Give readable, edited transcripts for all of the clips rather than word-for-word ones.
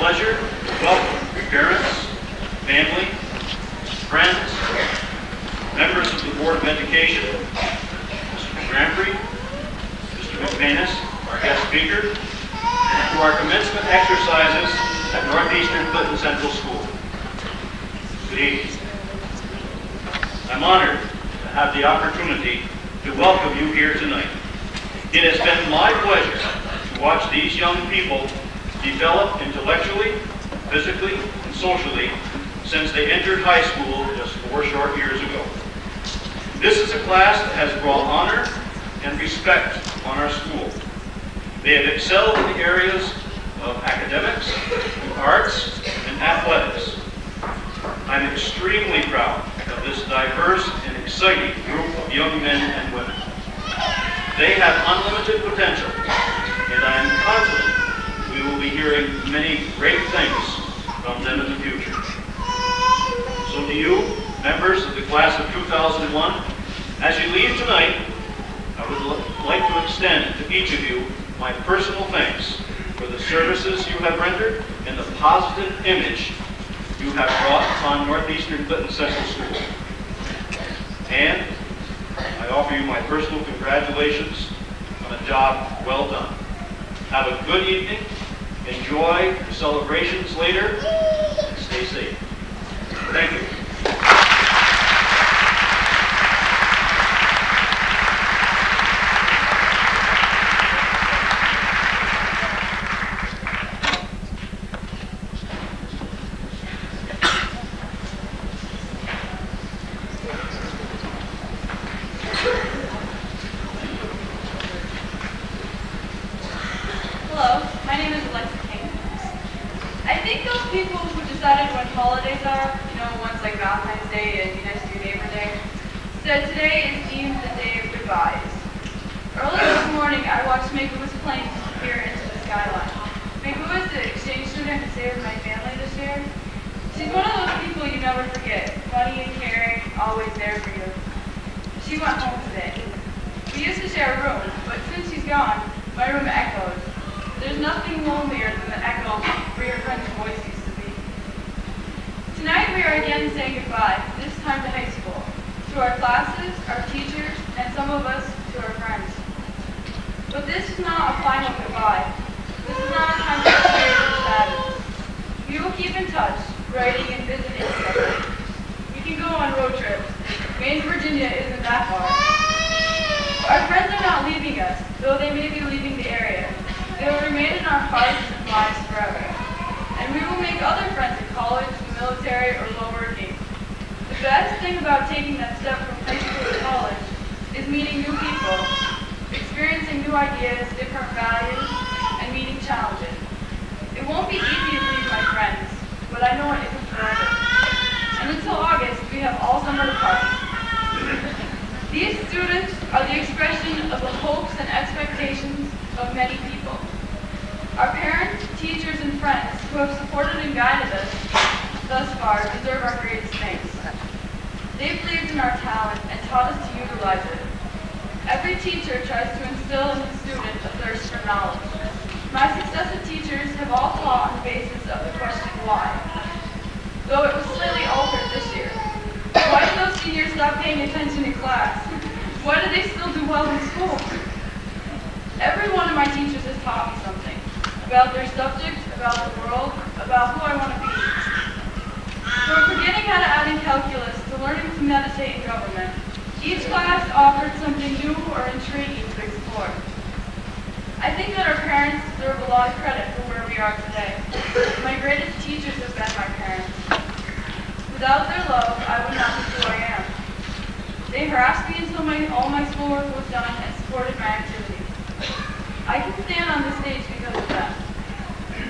pleasure to welcome parents, family, friends, members of the Board of Education, Mr. Granbury, Mr. McManus, our guest speaker, to our commencement exercises at Northeastern Clinton Central School. Good evening. I'm honored to have the opportunity to welcome you here tonight. It has been my pleasure to watch these young people develop intellectually, physically, and socially since they entered high school just 4 short years ago. This is a class that has brought honor and respect on our school. They have excelled in the areas of academics, arts, and athletics. I'm extremely proud of this diverse and exciting group of young men and women. They have unlimited potential, and I am confident we will be hearing many great things from them in the future. So to you, members of the class of 2001, as you leave tonight, I would like to extend to each of you my personal thanks for the services you have rendered and the positive image you have brought upon Northeastern Clinton Central School. And I offer you my personal congratulations on a job well done. Have a good evening, enjoy your celebrations later, and stay safe. Thank you.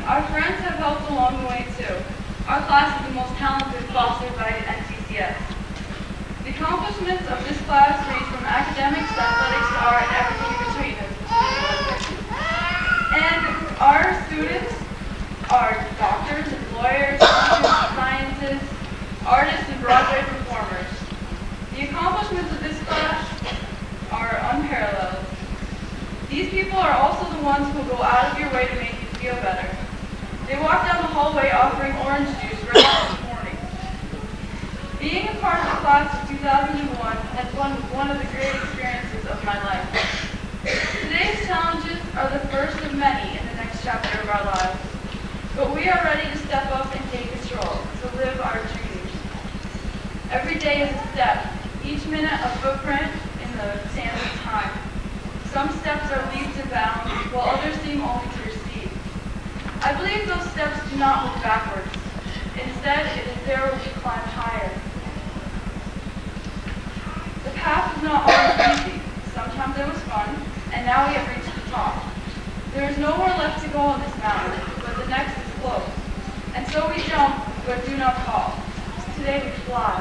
Our friends have helped along the way too. Our class is the most talented fostered by NCCS. The accomplishments of this class range from academics to athletics to art and everything in between. And our students are doctors and lawyers, teachers, scientists, artists, and Broadway performers. The accomplishments of this class are unparalleled. These people are also the ones who will go out of your way to make you feel better. They walked down the hallway offering orange juice right this morning. Being a part of the class of 2001 has been one of the great experiences of my life. Today's challenges are the first of many in the next chapter of our lives, but we are ready to step up and take a stroll to live our dreams. Every day is a step, each minute a footprint in the sand of time. Some steps are leaps and bounds, while others seem only to recede. I believe those steps do not look backwards. Instead, it is there where we climb higher. The path is not always easy. Sometimes it was fun, and now we have reached the top. There is no more left to go on this mountain, but the next is close. And so we jump, but do not fall. Today we fly.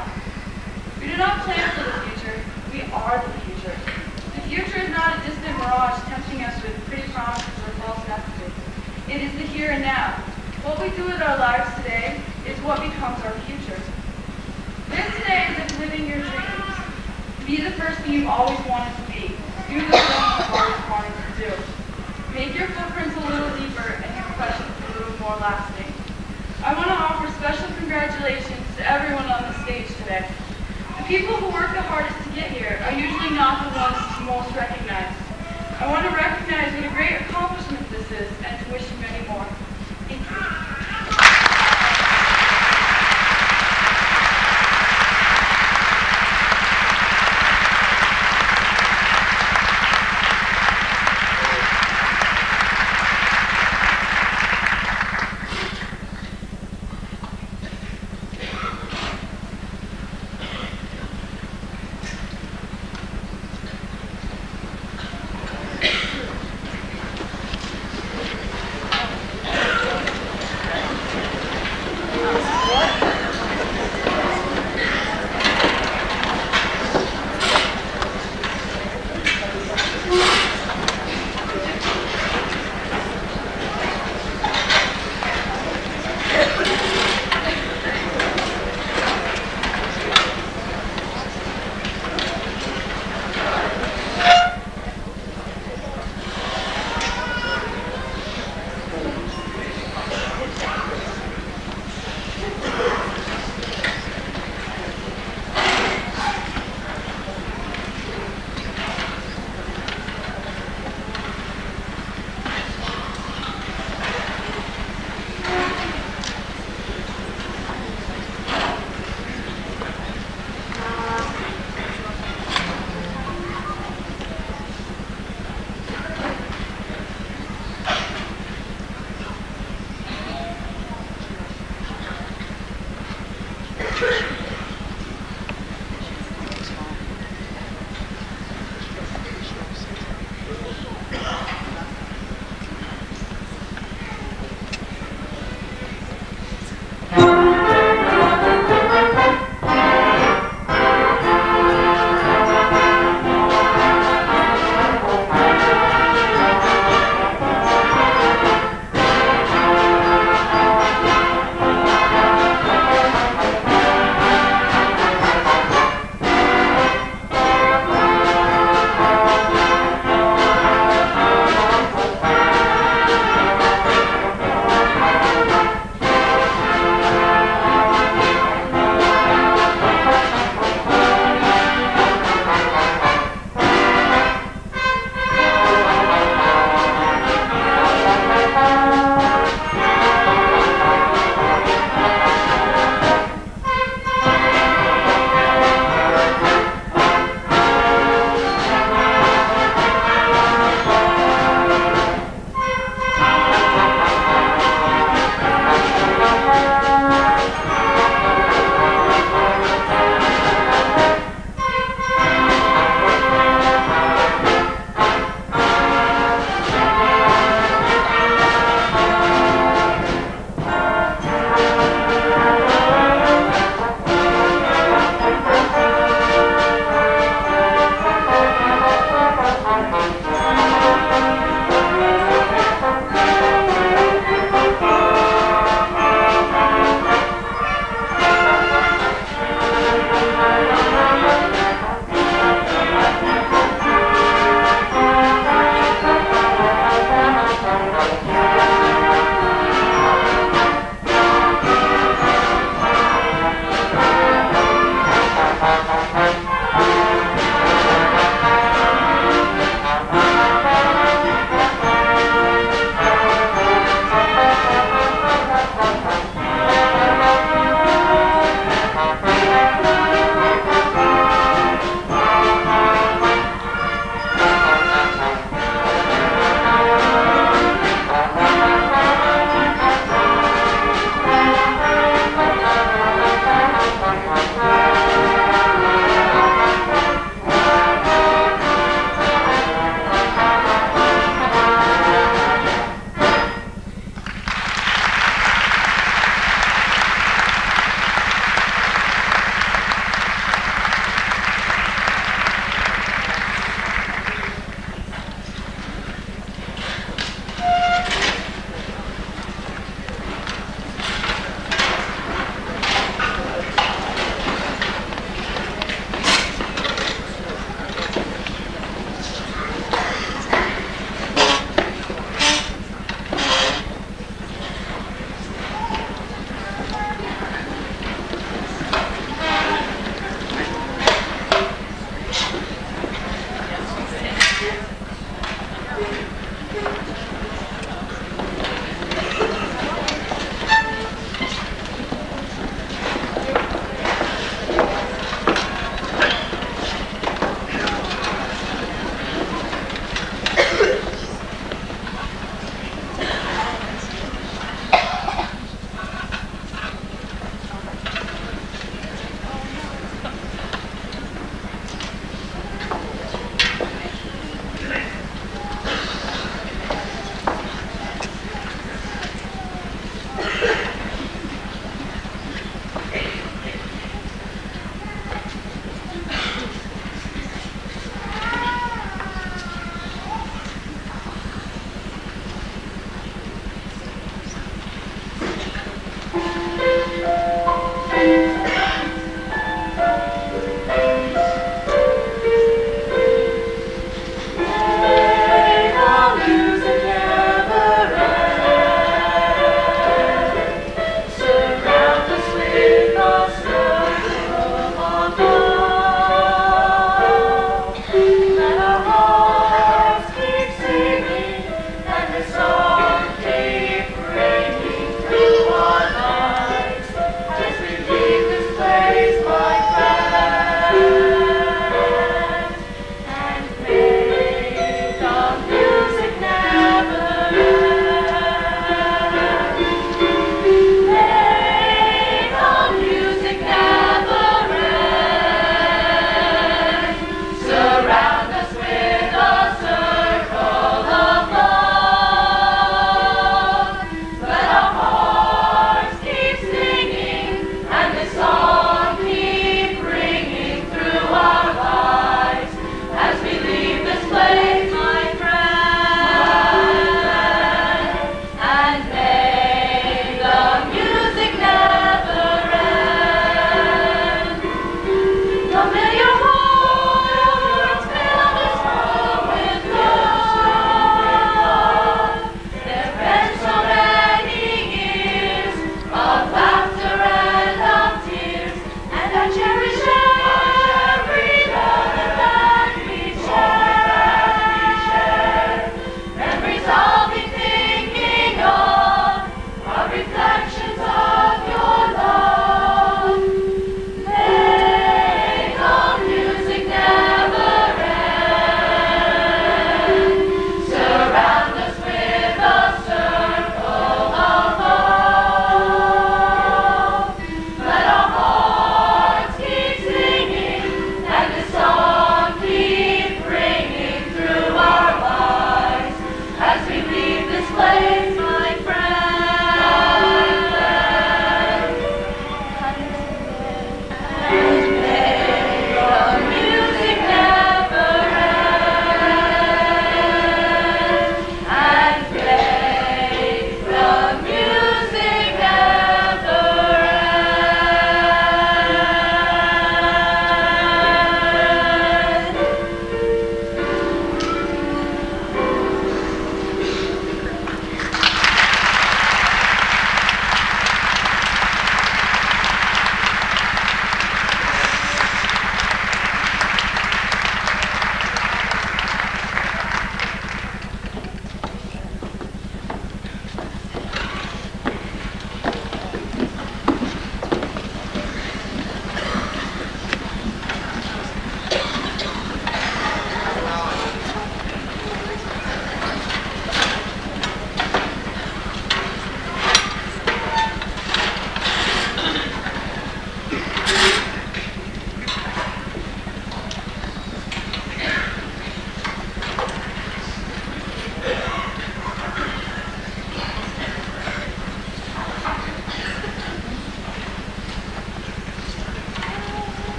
We do not plan for the future, we are the future. The future is not a distant mirage tempting us with pretty promises or false messages. It is the here and now. What we do with our lives today is what becomes our future. Live today as if living your dreams. Be the person you've always wanted to be. Do the things you've always wanted to do. Make your footprints a little deeper and your questions a little more lasting. I want to offer special congratulations to everyone on the stage today. The people who work the hardest to get here are usually not the ones most recognized. I want to recognize what a great accomplishment this is and to wish you many more. Thank you.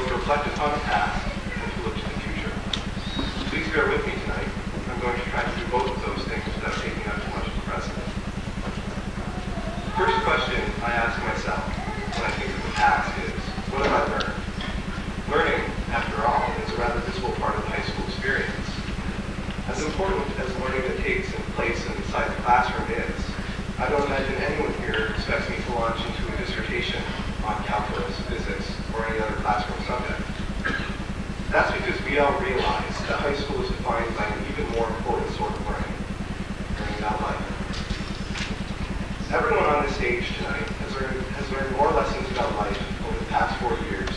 to reflect upon the past and to look to the future. Please bear with me tonight. I'm going to try to do both of those things without taking up too much of the present. The first question I ask myself when I think of the past is, what have I learned? Learning, after all, is a rather visible part of the high school experience. As important as learning that takes place inside the classroom is, I don't imagine anyone here expects me to launch into a dissertation on calculus, physics, or any other classroom subject. That's because we all realize that high school is defined by an even more important sort of learning about life. Everyone on this stage tonight has learned more lessons about life over the past 4 years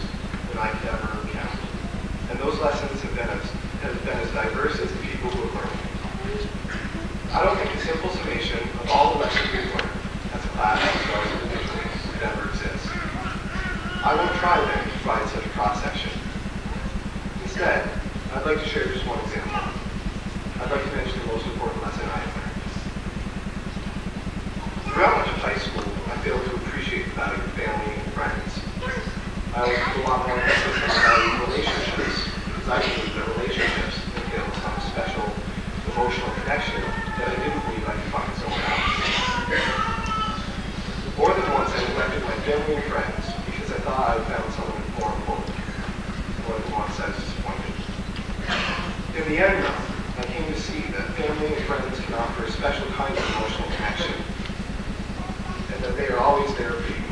than I could ever count. And those lessons have been as diverse as the people who have learned them. I don't think a simple summation of all the lessons we've learned as a class as well as individually could ever exist. I won't try then to provide such a cross-section. Instead, I'd like to share just one example. I'd like to mention the most important lesson I have learned. Throughout much of high school, I failed to appreciate the value of family and friends. I always put a lot more emphasis on the value of relationships, because I believe that relationships entail some special emotional connection that I didn't believe I could find somewhere else. More than once, I neglected my family and friends because I thought I had found someone more important. More than once, I was disappointed. In the end, though, I came to see that family and friends can offer a special kind of emotional connection, and that they are always there for you.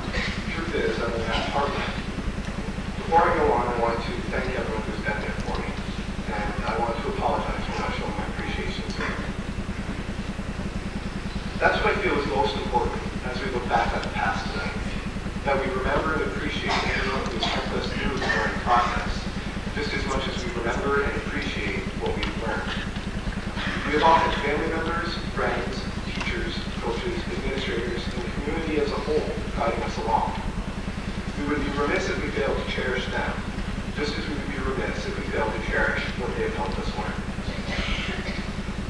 The truth is, I'm in that part of it. Before I go on, I want to thank everyone who's been there for me, and I want to apologize for not showing my appreciation sooner. That's what I feel is most important as we look back at the past tonight, that we remember and appreciate everyone who has helped us through the learning process, just as much as we remember and appreciate what we've learned. We have all had family members, friends, teachers, coaches, administrators, and the community as a whole guiding us along. We would be remiss if we failed to cherish them, just as we would be remiss if we failed to cherish what they have helped us learn.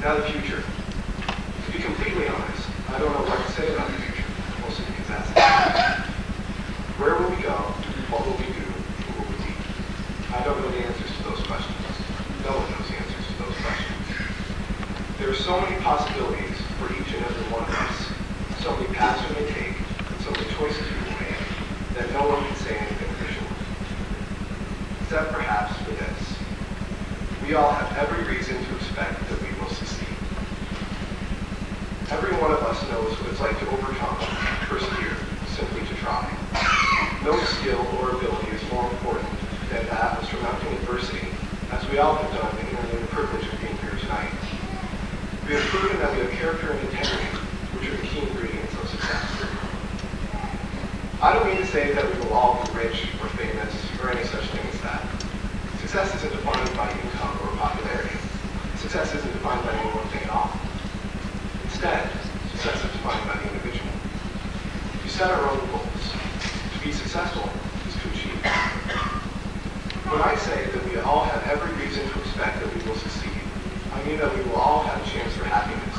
Now the future. To be completely honest, I don't know what to say about the future, mostly because that's it. Where will we go? What will we do? Who will we be? I don't know the answers to those questions. No one knows the answers to those questions. There are so many possibilities for each and every one of us, so many paths we may take, and so many choices we will make, that no one can say anything for sure. Except perhaps for this. We all have every reason to expect that we will succeed. Every one of us knows what it's like to overcome, persevere, simply to try. No skill or ability is more important than that of surmounting adversity, as we all have done in the privilege of being here tonight. We have proven that we have character and integrity, which are the key ingredients of success. I don't mean to say that we will all be rich or famous or any such thing as that. Success isn't defined by income or popularity. Success isn't defined by any one thing at all. Instead, success is defined by the individual. We set our own goals. To be successful is to achieve. When I say that we all have every reason to expect that we will succeed, I mean that we will all have a chance for happiness,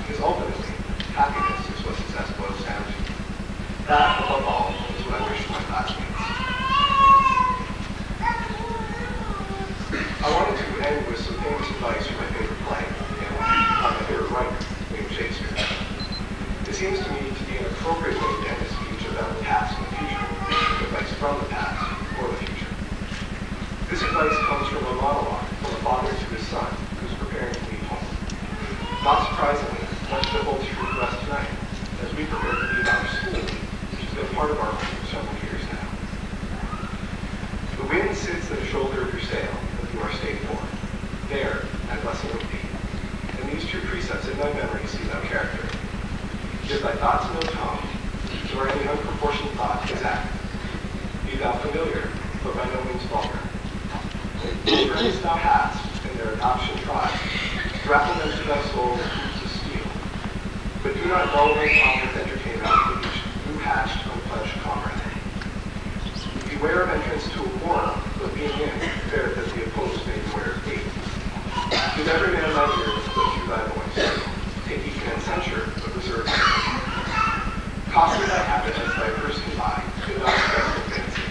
because ultimately, happiness is what success boils down to. That, above all, is what I wish for my classmates. I wanted to end with some famous advice from my favorite play, and my favorite writer, Shakespeare. It seems to me to be an appropriate way to end a speech about the past and the future, advice from the past for the future. This advice comes from a monologue from a father to his son who's preparing to leave home. Not surprisingly, much of it holds true for us tonight, as we prepare to leave our school, which has been part of our life for several years now. The wind sits at the shoulder of your sail that you are stayed for. There, my blessing would be. And these two precepts in my memory seem no character. Give thy thoughts no tongue, nor any unproportioned thought exact. Be thou familiar, but by no means vulgar. The friends thou hast, and their adoption tried, grapple them to thy soul with hoops of steel. But do not lull thy tongue with entertainment with each new-hatched, unpledged comrade. Beware of entrance to a quarrel, but being in, fear that the opposed may beware of thee. Give every man thy ear, but hew thy voice. Take each man censure, but reserve thy caution thy habit as thy person by, do not express no fancy.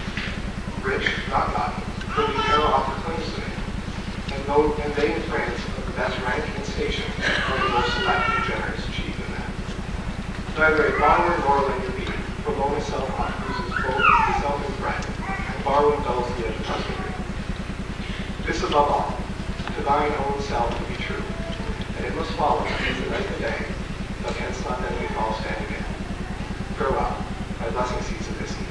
Rich, not gotten will be better off for claims today. And they in France of the best rank and station are the most select and generous chief in that. Neither a borrower nor a lender be, for loan itself loses both the self and friend, and borrowing dulls the edge of husbandry. This above all, to thine own self to be true, and it must follow as the night and day, thou canst not then we fall stand again. Farewell, my blessing sees of this indeed.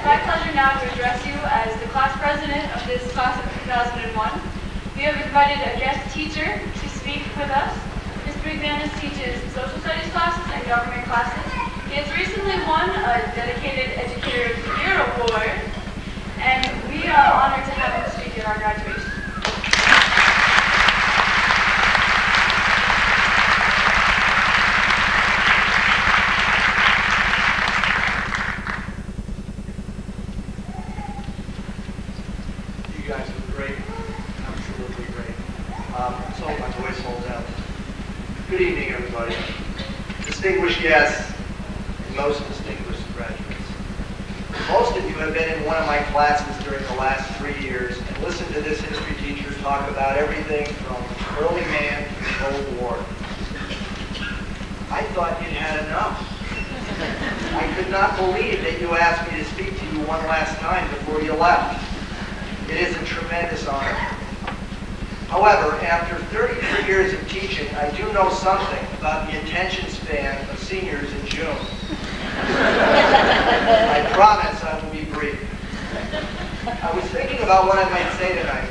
My pleasure now to address you as the class president of this class of 2001. We have invited a guest teacher to speak with us. Mr. McManus teaches social studies classes and government classes. He has recently won a Dedicated Educator of the Year award, and we are honored to have him speak at our graduation. You guys are great, absolutely great. So my voice holds out. Good evening, everybody. Distinguished guests, and most distinguished graduates. Most of you have been in one of my classes during the last 3 years and listened to this history teacher talk about everything from early man to the Cold War. I thought you'd had enough. I could not believe that you asked me to speak to you one last time before you left. It is a tremendous honor. However, after 33 years of teaching, I do know something about the attention span of seniors in June. I promise I will be brief. I was thinking about what I might say tonight.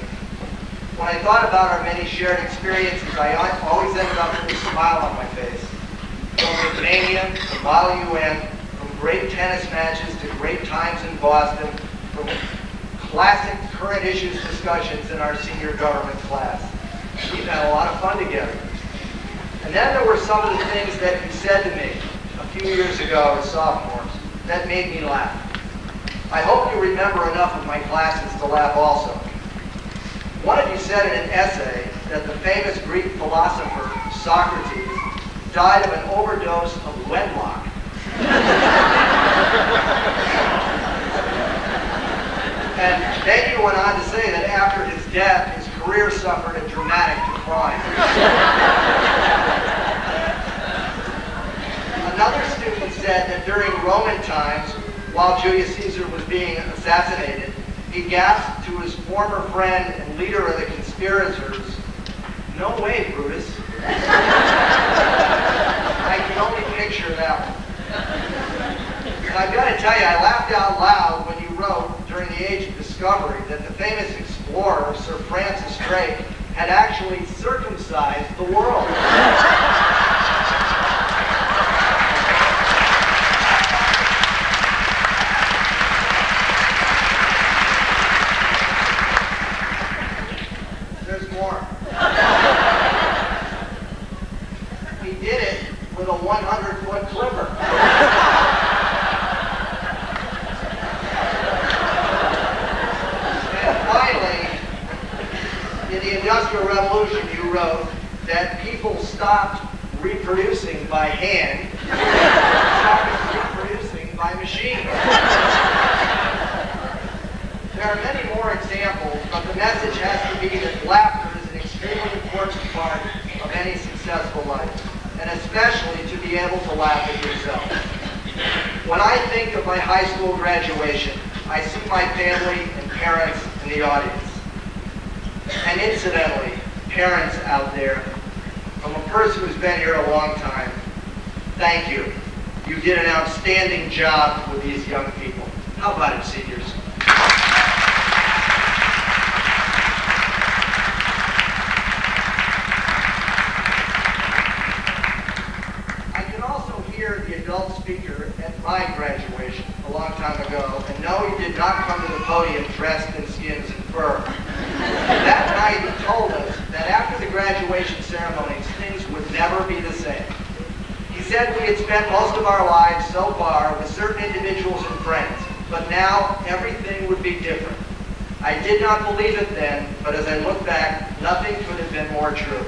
When I thought about our many shared experiences, I always ended up with a smile on my face. From McMania to Model UN, from great tennis matches to great times in Boston, from classic current issues discussions in our senior government class. We've had a lot of fun together. And then there were some of the things that you said to me a few years ago as sophomores that made me laugh. I hope you remember enough of my classes to laugh also. One of you said in an essay that the famous Greek philosopher Socrates died of an overdose of wedlock. And then you went on to say that after his death, his career suffered a dramatic decline. Another student said that during Roman times, while Julius Caesar was being assassinated, he gasped to his former friend and leader of the conspirators, "No way, Brutus." I can only picture that one. And I've got to tell you, I laughed out loud when you wrote, during the Age of Discovery, that the famous explorer, Sir Francis Drake, had actually circumcised the world. There's more. He did it with a 100-foot clipper. In the Industrial Revolution, you wrote that people stopped reproducing by hand, started reproducing by machine. There are many more examples, but the message has to be that laughter is an extremely important part of any successful life, and especially to be able to laugh at yourself. When I think of my high school graduation, I see my family and parents in the audience. And incidentally, parents out there, from a person who's been here a long time, thank you. You did an outstanding job with these young people. How about it, seniors? I can also hear the adult speaker at my graduation a long time ago, and no, he did not come to the podium dressed in skins and fur. That night he told us that after the graduation ceremonies, things would never be the same. He said we had spent most of our lives so far with certain individuals and friends, but now everything would be different. I did not believe it then, but as I look back, nothing could have been more true.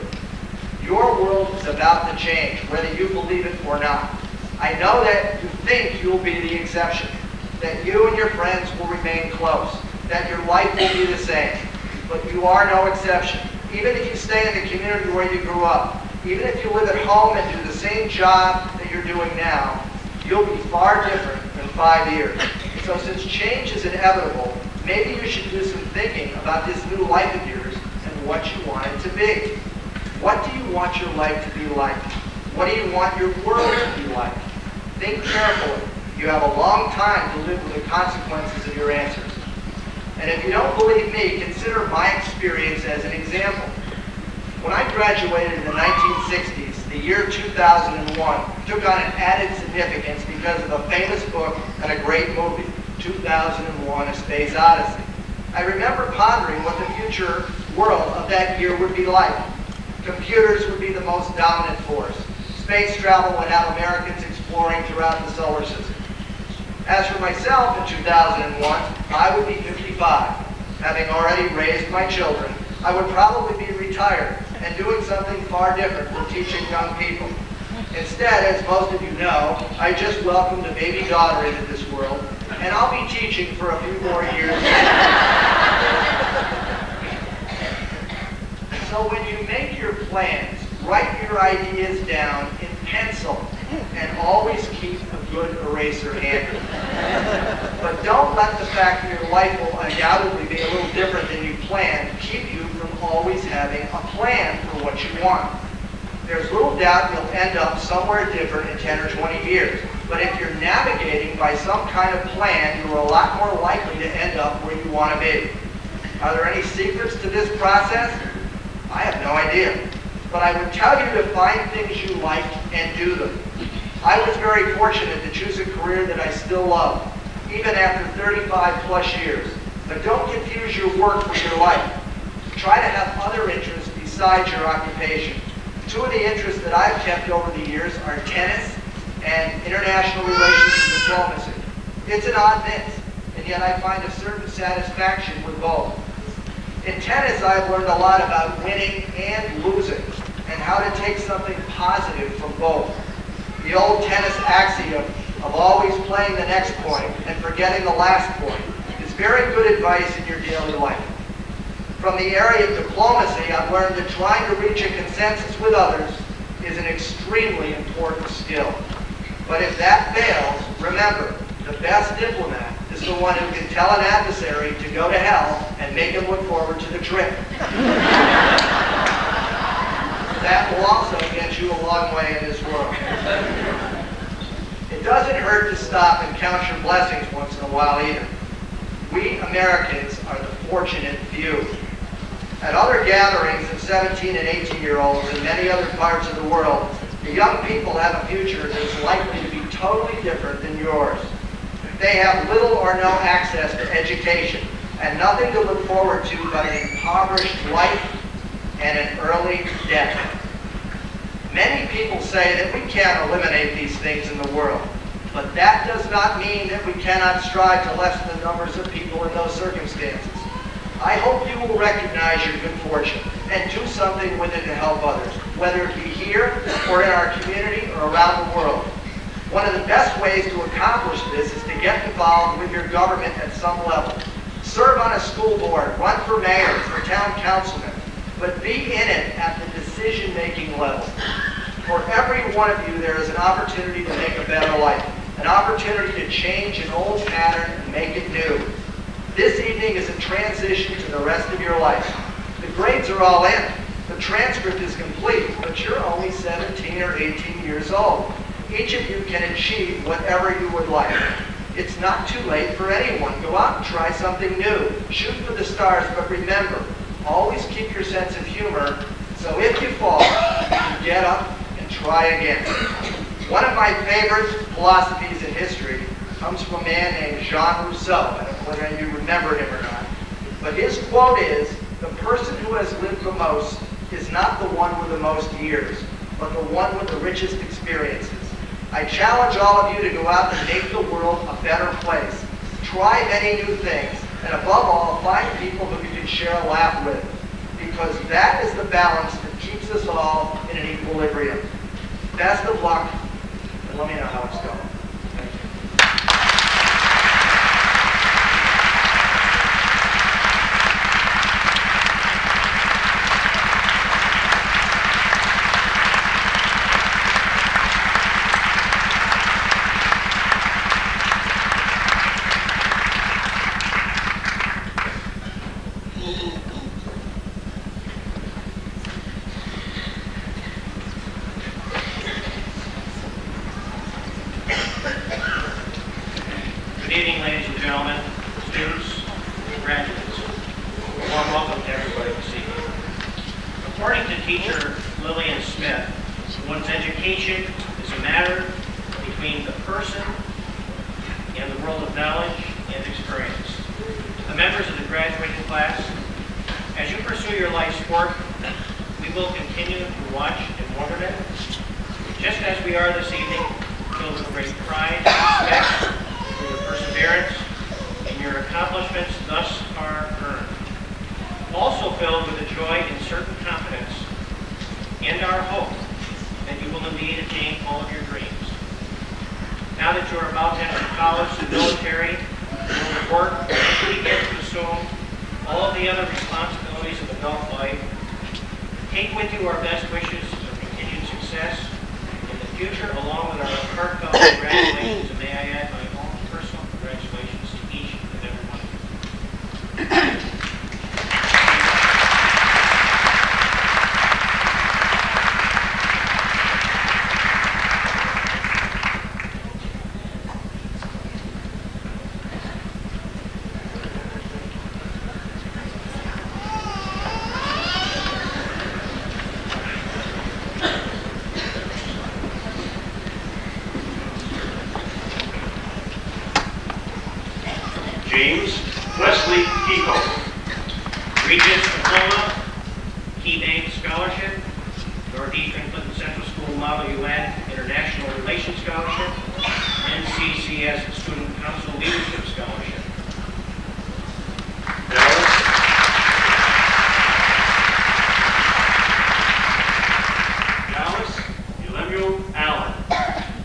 Your world is about to change, whether you believe it or not. I know that you think you'll be the exception, that you and your friends will remain close, that your life will be the same, but you are no exception. Even if you stay in the community where you grew up, even if you live at home and do the same job that you're doing now, you'll be far different in 5 years. So since change is inevitable, maybe you should do some thinking about this new life of yours and what you want it to be. What do you want your life to be like? What do you want your world to be like? Think carefully. You have a long time to live with the consequences of your answers. And if you don't believe me, consider my experience as an example. When I graduated in the 1960s, the year 2001 took on an added significance because of a famous book and a great movie, 2001: A Space Odyssey. I remember pondering what the future world of that year would be like. Computers would be the most dominant force. Space travel would have Americans exploring throughout the solar system. As for myself in 2001, I would be 55. Having already raised my children, I would probably be retired and doing something far different from teaching young people. Instead, as most of you know, I just welcomed a baby daughter into this world, and I'll be teaching for a few more years. So when you make your plans, write your ideas down in pencil and always keep a good eraser handy. But don't let the fact that your life will undoubtedly be a little different than you planned keep you from always having a plan for what you want. There's little doubt you'll end up somewhere different in 10 or 20 years. But if you're navigating by some kind of plan, you're a lot more likely to end up where you want to be. Are there any secrets to this process? I have no idea. But I would tell you to find things you like and do them. I was very fortunate to choose a career that I still love, even after 35 plus years. But don't confuse your work with your life. Try to have other interests besides your occupation. Two of the interests that I've kept over the years are tennis and international relations and diplomacy. It's an odd mix, and yet I find a certain satisfaction with both. In tennis, I've learned a lot about winning and losing, and how to take something positive from both. The old tennis axiom of always playing the next point and forgetting the last point is very good advice in your daily life. From the area of diplomacy, I've learned that trying to reach a consensus with others is an extremely important skill. But if that fails, remember, the best diplomat is the one who can tell an adversary to go to hell and make him look forward to the trip. That will also get you a long way in this world. It doesn't hurt to stop and count your blessings once in a while either. We Americans are the fortunate few. At other gatherings of 17 and 18-year-olds in many other parts of the world, the young people have a future that is likely to be totally different than yours. They have little or no access to education and nothing to look forward to but an impoverished life and an early death. Many people say that we can't eliminate these things in the world, but that does not mean that we cannot strive to lessen the numbers of people in those circumstances. I hope you will recognize your good fortune and do something with it to help others, whether it be here or in our community or around the world. One of the best ways to accomplish this is to get involved with your government at some level. Serve on a school board, run for mayor, for town councilman, but be in it at the decision-making level. For every one of you, there is an opportunity to make a better life, an opportunity to change an old pattern and make it new. This evening is a transition to the rest of your life. The grades are all in. The transcript is complete, but you're only 17 or 18 years old. Each of you can achieve whatever you would like. It's not too late for anyone. Go out and try something new. Shoot for the stars, but remember, always keep your sense of humor, so if you fall, you get up and try again. One of my favorite philosophies in history comes from a man named Jean Rousseau. I don't know whether you remember him or not. But his quote is, "The person who has lived the most is not the one with the most years, but the one with the richest experiences. I challenge all of you to go out and make the world a better place. Try many new things, and above all, find people who you can share a laugh with, because that is the balance that keeps us all in an equilibrium. Best of luck, and let me know how it's going. Thank you. Good evening, ladies and gentlemen, students, and graduates. A warm welcome to everybody this evening. According to teacher Lillian Smith, one's education is a matter between the person and the world of knowledge and experience. The members of the graduating class, as you pursue your life's work, we will continue to watch and wonderment, just as we are this evening, filled with great pride and respect for your perseverance and your accomplishments thus far earned. Also filled with a joy and certain confidence and our hope that you will indeed attain all of your dreams. Now that you are about to enter college, the military, your work, and you begin to assume all of the other responsibilities of adult life, take with you our best wishes of continued success in the future, along with our heartfelt congratulations, and may I add my own personal congratulations to each and every one of you. James Wesley Kehoe. Regents Diploma, Key Name Scholarship, Northeastern Clinton Central School Model UN International Relations Scholarship, NCCS Student Council Leadership Scholarship. Dallas Lemuel Allen.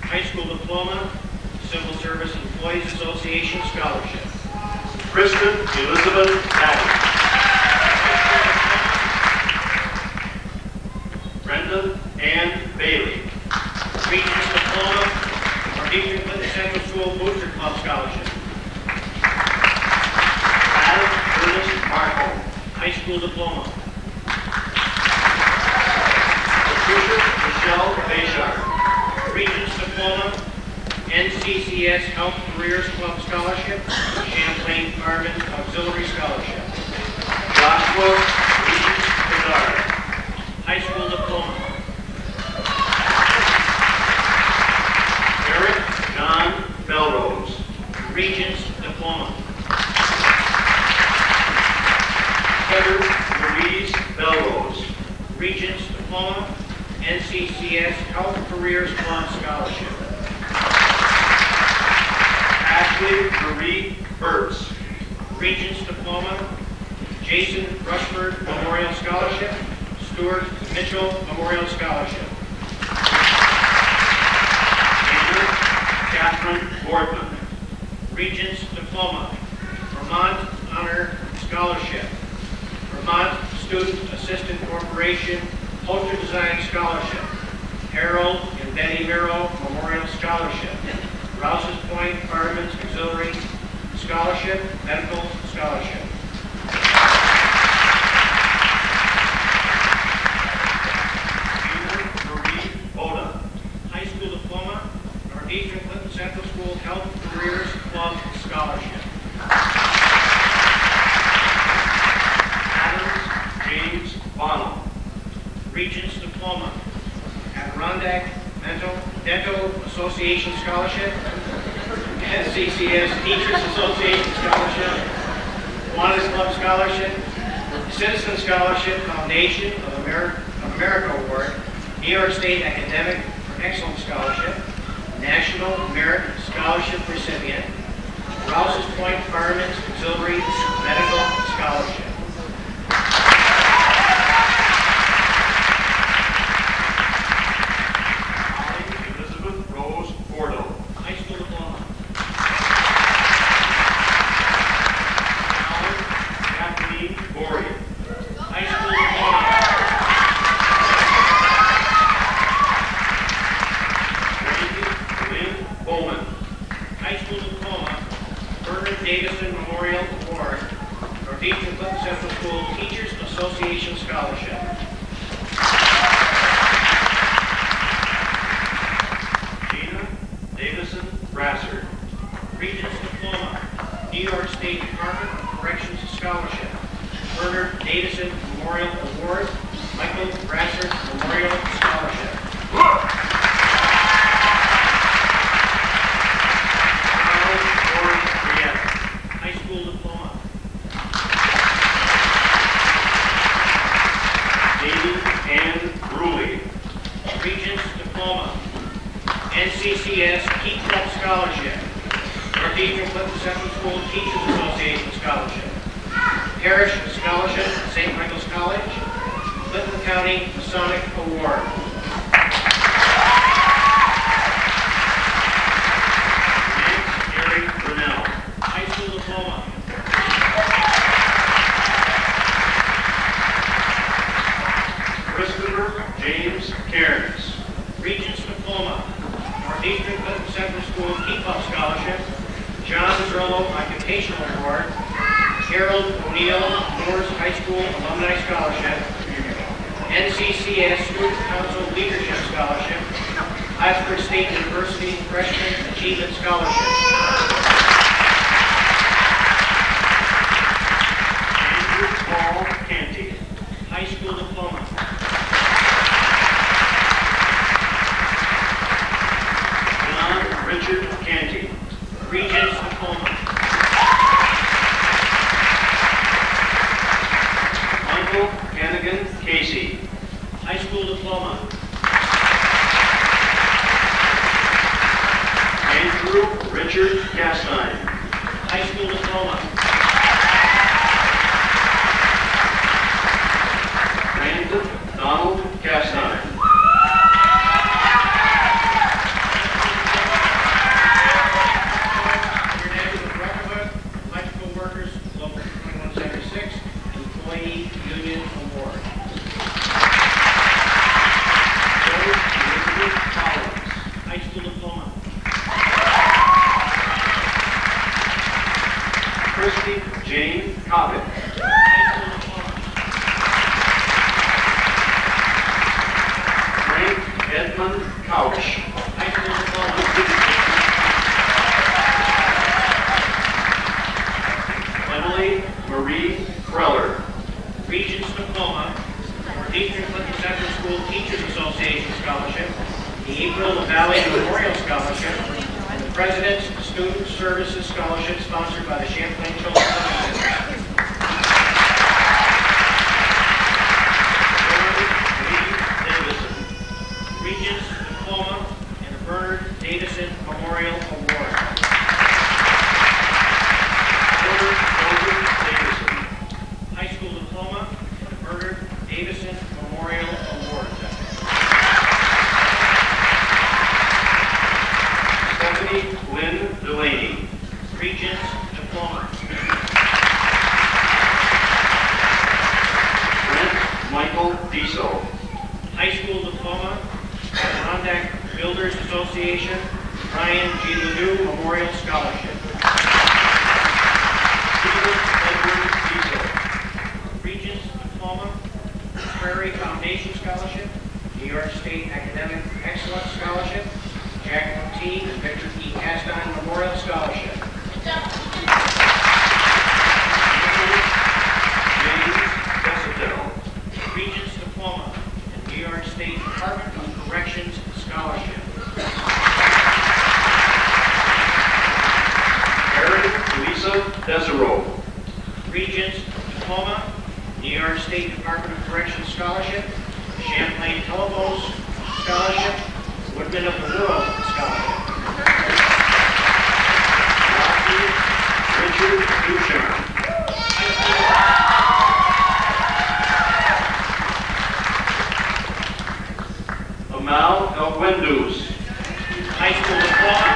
High School Diploma, Civil Service Employees Association Scholarship. Kristen Elizabeth Adams. Brenda Ann Bailey. Regents Diploma, Northeastern Clinton Central School Booster Club Scholarship. Adam Ernest Marco. High School Diploma. Patricia Michelle Bayshard. Regents Diploma, NCCS Health Careers Club Scholarship, Champlain Fireman Auxiliary Scholarship. Joshua Regis Bedard. High School Diploma. Eric John Belrose. Regents Diploma. Heather Louise Belrose. Regents Diploma, NCCS Health Careers Club Scholarship. Ashley Marie Burtz. Regents Diploma, Jason Rushford Memorial Scholarship, Stuart Mitchell Memorial Scholarship. Andrew Catherine Boardman. Regents Diploma, Vermont Honor Scholarship, Vermont Student Assistant Corporation Poster Design Scholarship, Harold and Betty Miro Memorial Scholarship, Rouse's Point Fireman's Auxiliary Scholarship, Medical Scholarship. Peter Marie Oda. High School Diploma, Northeastern Clinton Central School Health Careers Club Scholarship. Adams James Bonham. Regents Diploma, Adirondack Dental Association Scholarship, NCCS Teachers Association Scholarship, Kiwanis Club Scholarship, Citizen Scholarship, Foundation of America Award, New York State Academic for Excellence Scholarship, National Merit Scholarship recipient, Rouse's Point Firemen's Auxiliary Medical Scholarship. Elizabeth Rose Bordeaux, high school diploma. Kathleen Boria, high school diploma. Lynn Bowman, high school diploma. Bernard Davison Memorial Award, Northeastern Clinton Central School Teachers Association Scholarship. Gina Davison Brasser, Regents Diploma, New York State Department of Corrections Scholarship. Bernard Davison Memorial Award, Michael Brasser Memorial Scholarship. High school diploma. David Ann Bruley, Regents Diploma. NCCS Key Club Scholarship. Northeastern Clinton Central School Teachers Association Scholarship. Parish Scholarship, St. Michael's College. Clinton County Masonic Award. Gary Brunel, high school diploma. Christopher James Cairns, Regents Diploma, Northeastern Clinton Central School Keep Up Scholarship, John Zerlo Occupational Award, Harold O'Neill Moores High School Alumni Scholarship, NCCS Student Council Leadership Scholarship, Oxford State University Freshman Achievement Scholarship. Andrew Paul Canty, high school diploma. John Richard Canty, Regents Diploma. Michael Hannigan Casey, high school diploma. Andrew Richard Castine, high school diploma. Brandon Donald Castine. International Brotherhood of Electrical Workers, Local 2176, Employee Union Award. Joe Elizabeth Collins, high school diploma. Christy Jane Cobbett, high school diploma. Frank Edmund Couch, high school diploma. Emily Marie Kreller, Regents Diploma, Northeastern Clinton Central School Teachers Association Scholarship, the April Valley Memorial Scholarship, and the President's Student Services Scholarship sponsored by the Champlain Children's Hospital. Regents Diploma and the Bernard Davison Memorial Award. Davison, high school diploma and the Bernard Davison Memorial Award. Stephanie Lynn Delaney, Regents Diploma. Brent Michael Diesel, high school diploma, Adirondack Builders Association, Ryan G. Ledoux Memorial Scholarship. Stephen Edward Diesel, Regents Diploma, Prairie Foundation Scholarship, New York State Academic Excellence Scholarship, Jacqueline T. and Victor E. Castine Memorial Scholarship. James Desatel, Regents Diploma, and New York State Department of Corrections Scholarship. Erin Lisa Desereau, Regents Diploma, New York State Department of Corrections Scholarship, Improvement of the World Scholarship. Richard Duchamp. Amal Elwendus. High School Diploma,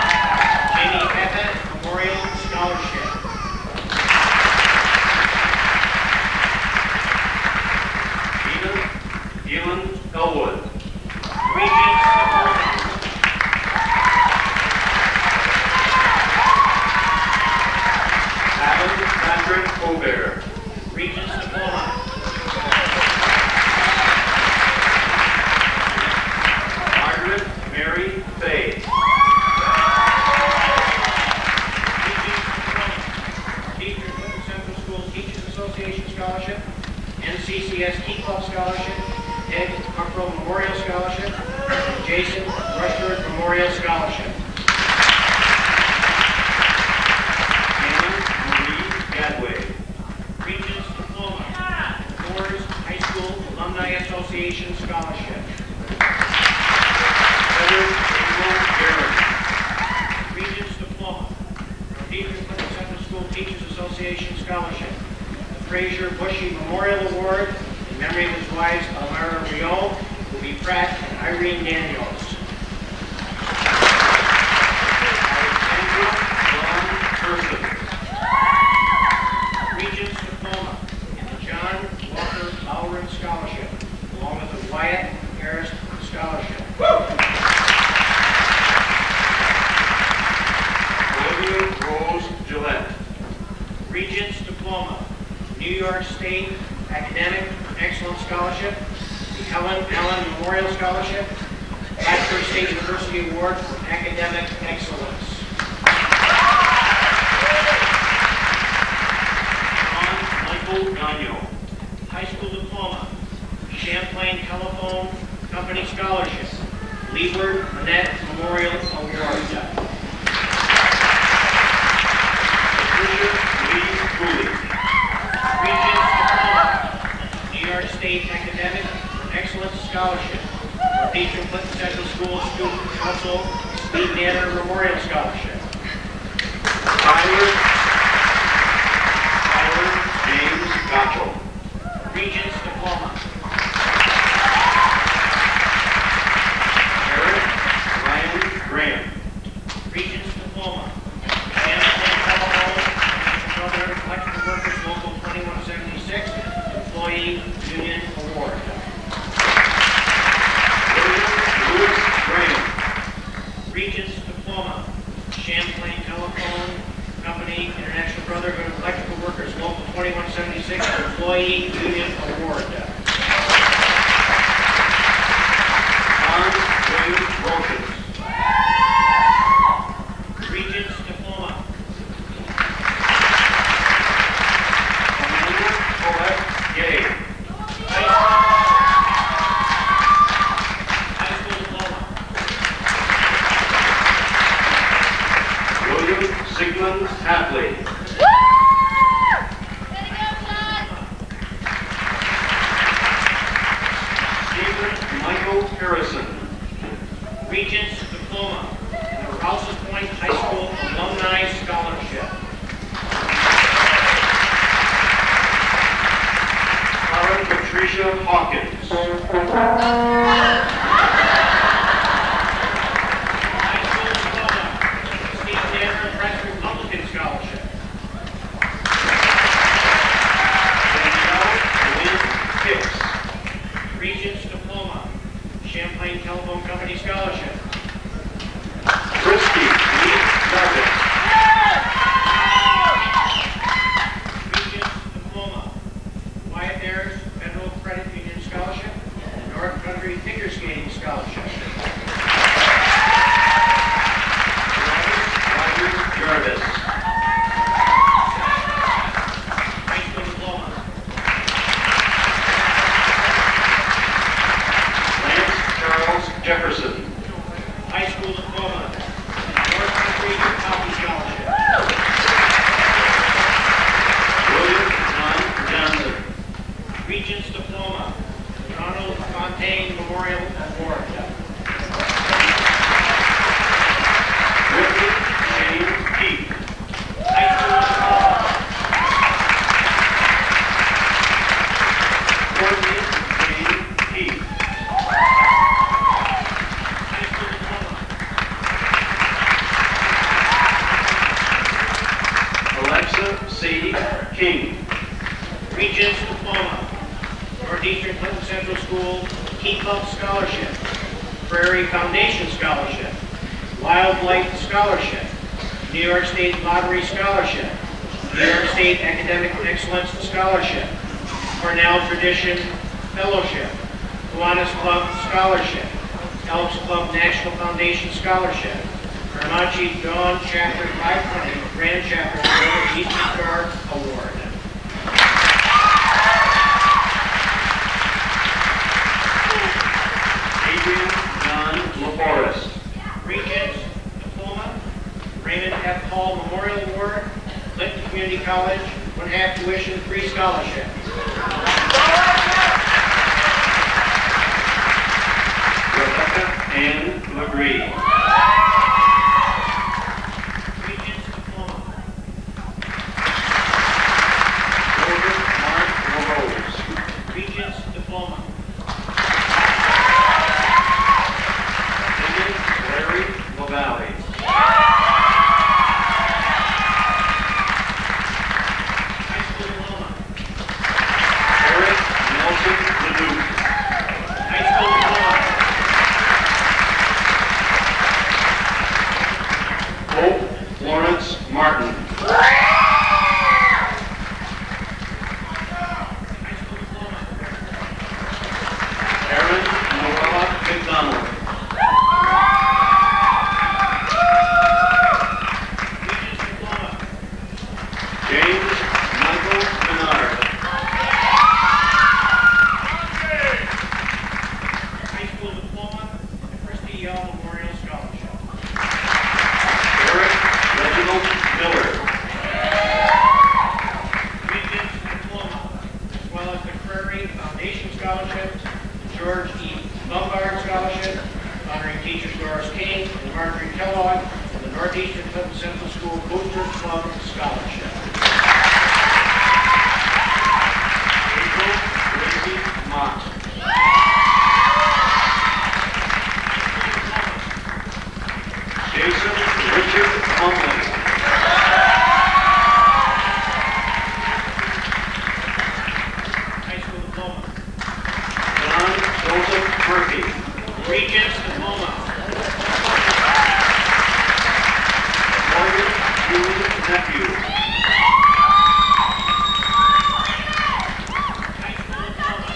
Jamie Peppa Memorial Scholarship. Ewan Elwood. Regents Diploma. Adam Patrick Colbert. Regents Diploma. Margaret Mary Fay. Regents Diploma. Northeastern Clinton Central School Teachers Association Scholarship. NCCS Key Club Scholarship. Ed Huckrow Memorial Scholarship. And Jason Rushford Memorial Scholarship. Anna Marie Gadway. Regents Diploma. Moores High School Alumni Association Scholarship. Heather April Garrett. Regents Diploma. Northeastern Clinton Central School Teachers Association Scholarship. The Fraser Bushy Memorial Award in memory of his wives Elmira Riol, Ruby Pratt, and Irene Daniels. Alexandra Dawn Thurston. Regents Diploma in the John Walker Bowron Scholarship, along with the Wyatt Harris Scholarship. Olivia Rose Gillette. Regents Diploma, New York State Academic Excellence Scholarship, the Helen Allen Memorial Scholarship, Plattsburgh State University Award for Academic Excellence. John Michael Gagnon. High School Diploma, Champlain Telephone Company Scholarship, Leeward Manette Memorial Award. Patricia Lee Cooley. Regents Diploma, New York State Academic Excellence Scholarship, Northeastern Clinton Central School Student Council Steve Danner Memorial Scholarship. Tyler James Gotchel. Regents Diploma, Eric Ryan Graham. Regents Diploma, Champlain Telephone Southern Electrical Workers Local 2176 Employee Union Award. William Lewis Graham. Regents Diploma, Champlain Telephone Company International Brotherhood of Electrical Workers Local 2176 Employee Union Award. John William Wilkins. Regents Diploma, Amanda Colette Gay. High School Diploma, William Sigmund Hatley. Stephen Michael Harrison. Regents Diploma, and the Rouse's Point High School Alumni Scholarship. Karen Patricia Hawkins. High School Diploma, Steve Danner Press Republican Scholarship. Danielle Lynn Hicks. Regents Diploma, Champlain Telephone Company Scholarship. Christy Lee Jarvis. Regents Diploma, Wyatt Harris Federal Credit Union Scholarship, and North Country Figure Skating Scholarship. Roger Jarvis. High School Diploma, Lance Charles Jefferson. High School Diploma, and North Country Hockey Scholarship. William John Johnson. Regents Diploma, Ronald Fontaine Memorial Award. Keep Up Scholarship, Prairie Foundation Scholarship, Wildlife Scholarship, New York State Lottery Scholarship, New York State Academic Excellence Scholarship, Cornell Tradition Fellowship, Kiwanis Club Scholarship, Elks Club National Foundation Scholarship, Karamanchi Dawn Chapter 520 Grand Chapter Eastern Star Award. Adrian John LaForest. Regents Diploma, Raymond F. Hall Memorial Award, Clinton Community College, 1/2 tuition, free scholarship. Rebecca Ann LeGree. Regents Diploma, Golden Mark LaRose. Regents Diploma, Lyndon Larry LaValle. High School Diploma, Eric Nelson Leduc. High School Diploma, Hope Florence Martin. High School Diploma, Aaron Noella McDonald. Regents Diploma, James Michael Menard. High School Diploma, and Christy Young Memorial Scholarship. Eric Reginald Miller. Regents Diploma, as well as the Prairie Foundation Scholarship, George E. Lombard Scholarship, honoring teachers Doris King and Marjorie Kellogg, and the Northeastern Clinton Central School Booster Club Scholarship. April Gracie Mott. Jason Richard Humley. High School Diploma, John Joseph Murphy. Regents Diploma, Morgan Julie Nephew. High School Diploma,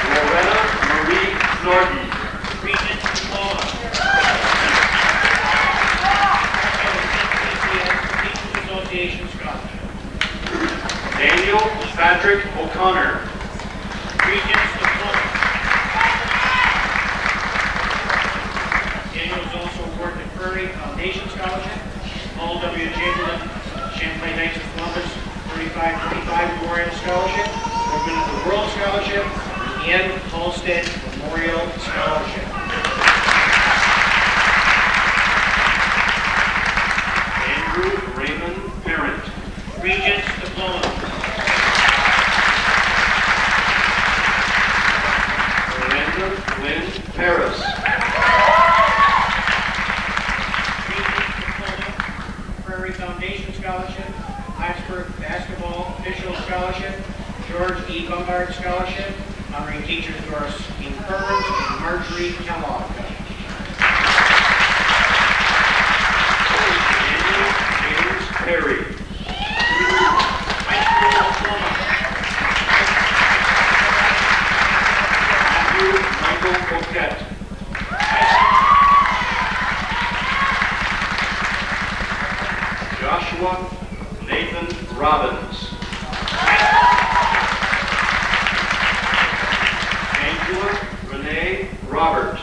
Loretta Marie Norton. Regents Diploma, NCCS Teachers Association Scholarship. Daniel Patrick O'Connor. Regents Diploma. Daniel was also awarded the Prairie Foundation Scholarship, Paul W. Chamberlain, Champlain Knights of Columbus 3525 Memorial Scholarship, Women of the World Scholarship, and Halstead Memorial Scholarship. Andrew Raymond Parent. Regents Diploma. Miranda Lynn Paris. Regents Diploma, Prairie Foundation Scholarship, Plattsburgh Basketball Official Scholarship, George E. Lombard Scholarship, honoring teachers Doris E. Burns and Marjorie Kellogg. Daniel James Perry. High School Diploma, Matthew Michael Coquette. Joshua Nathan Robbins. Angela Renee Robert.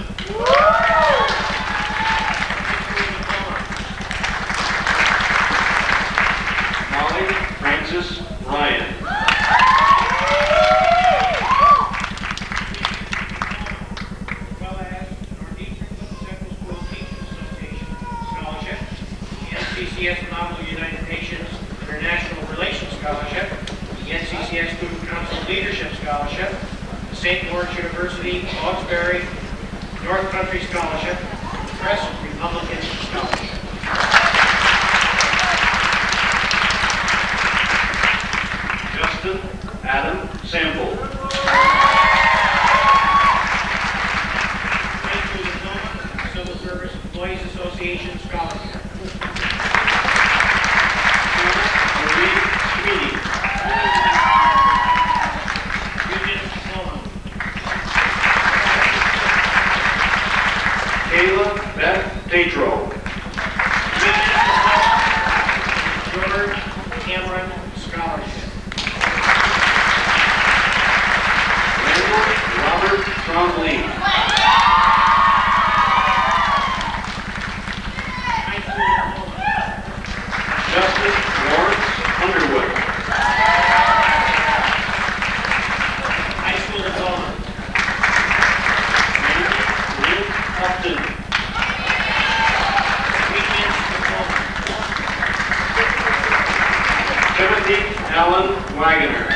Molly Francis Ryan. as well as the Northeastern Clinton Central School Teachers Association Scholarship, the NCCS Model United Nations International Relations Scholarship, the NCCS Student Council Leadership Scholarship, the St. Lawrence University Hawkesbury North Country Scholarship, the Press Republican Scholarship. Justin Adam Sample. Pedro. George Cameron Scholarship. Randall Robert Trombley. High school diploma. Justin Lawrence Underwood. High school diploma. Randy Lynn Upton. Weekends diploma. Timothy Allen Wagoner.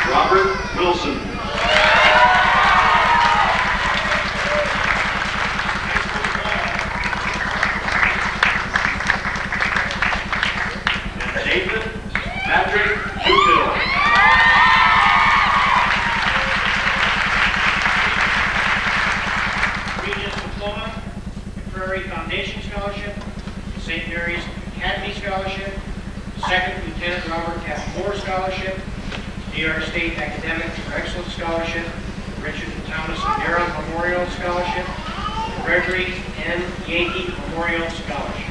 Robert Wilson. And David Patrick Dutil. Regents Diploma, Prairie Foundation Scholarship, St. Mary's Academy Scholarship, Second Lieutenant Robert F. Moore Scholarship, New York State Academic for Excellence Scholarship, Richard and Thomas Nera Memorial Scholarship, Gregory N. Yankee Memorial Scholarship.